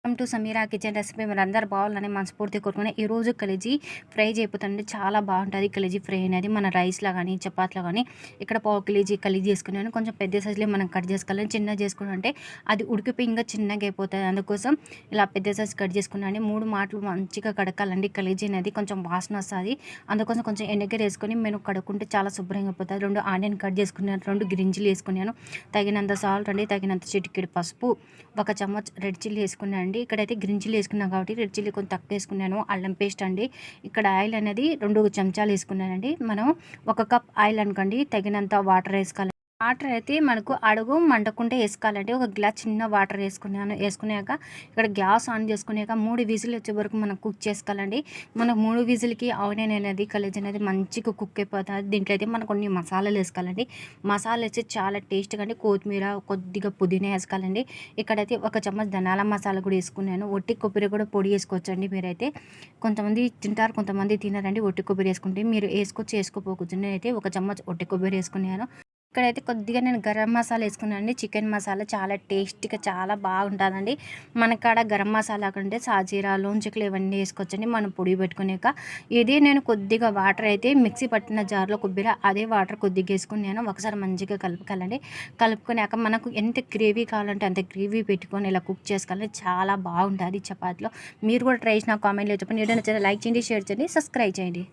Welcome to Sameera kitchen recipe. మీరు అందరు బాగుందని మనస్ఫూర్తి కోరుకునే ఈరోజు కలేజీ ఫ్రై చేయబోతుందండి. చాలా బాగుంటుంది కలేజీ ఫ్రై అనేది. మన రైస్లో కానీ చపాతీలో కానీ ఇక్కడ పావు కేజీ కలేజీ చేసుకున్నాను. కొంచెం పెద్ద సైజులో మనం కట్ చేసుకోవాలి. చిన్న చేసుకుంటే అది ఉడికిపోయి ఇంకా చిన్నగా అయిపోతుంది. అందుకోసం ఇలా పెద్ద సైజు కట్ చేసుకున్నాను. 3 మాటలు మంచిగా కడకాలండి. కలేజీ అనేది కొంచెం వాసన వస్తుంది. అందుకోసం కొంచెం ఎన్నెగ్గర వేసుకొని నేను కడుక్కుంటే చాలా శుభ్రంగా అయిపోతుంది. 2 ఆనియన్ కట్ చేసుకున్నాను, 2 గ్రీన్ చిల్లీ వేసుకున్నాను, తగినంత సాల్ట్ అండి, తగినంత చిటికెడు పసుపు, 1 చెంచా రెడ్ చిల్లీ వేసుకున్నాను అండి. ఇక్కడైతే గ్రీన్ చిల్లీ వేసుకున్నాను కాబట్టి రెడ్ చిల్లీ కొంచెం తక్కువ వేసుకున్నాను. అల్లం పేస్ట్ అండి. ఇక్కడ ఆయిల్ అనేది 2 చెంచాలు వేసుకున్నానండి. మనం 1 కప్ ఆయిల్ అనుకోండి, తగినంత వాటర్ వేసుకోవాలి. వాటర్ అయితే మనకు అడుగు మంటకుంటే వేసుకోవాలండి. 1 గ్లాస్ చిన్న వాటర్ వేసుకున్నాక ఇక్కడ గ్యాస్ ఆన్ చేసుకున్నాక 3 విజిల్ వచ్చే వరకు మనం కుక్ చేసుకోవాలండి. మనకు 3 విజిల్కి ఆనియన్ అనేది కలేజీ అనేది మంచిగా కుక్ అయిపోతుంది. దీంట్లో అయితే మనం కొన్ని మసాలాలు వేసుకోవాలండి. మసాలా వేసి చాలా టేస్ట్గా అండి. కొత్తిమీర, కొద్దిగా పుదీనా వేసుకోవాలండి. ఇక్కడైతే 1 చెంచా ధనియాల మసాలా కూడా వేసుకున్నాను. ఒట్టి కొబ్బరి కూడా పొడి వేసుకోవచ్చండి. మీరైతే కొంతమంది తింటారు, కొంతమంది తినరండి. ఒట్టి కొబ్బరి వేసుకుంటే మీరు వేసుకోపోవచ్చు. నేనైతే 1 చెంచా ఒట్టి కొబ్బరి వేసుకున్నాను. ఇక్కడైతే కొద్దిగా నేను గరం మసాలా వేసుకున్నానండి. చికెన్ మసాలా చాలా టేస్టీగా చాలా బాగుంటుందండి. మనకాడ గరం మసాలా కంటే సాజీరా, లోంచికలు ఇవన్నీ వేసుకోవచ్చండి మనం పొడి పెట్టుకునేక. ఇది నేను కొద్దిగా వాటర్ అయితే మిక్సీ పట్టిన జార్లో కొబ్బరి అదే వాటర్ కొద్దిగా వేసుకున్నాను. ఒకసారి మంచిగా కలుపుకోవాలండి. కలుపుకున్నాక మనకు ఎంత గ్రేవీ కావాలంటే అంత గ్రేవీ పెట్టుకొని ఇలా కుక్ చేసుకోవాలి. చాలా బాగుంటుంది చపాతీలో. మీరు కూడా ట్రై చేసిన కామెంట్లో చెప్పండి. ఏదైనా లైక్ చేయండి, షేర్ చేయండి, సబ్స్క్రైబ్ చేయండి.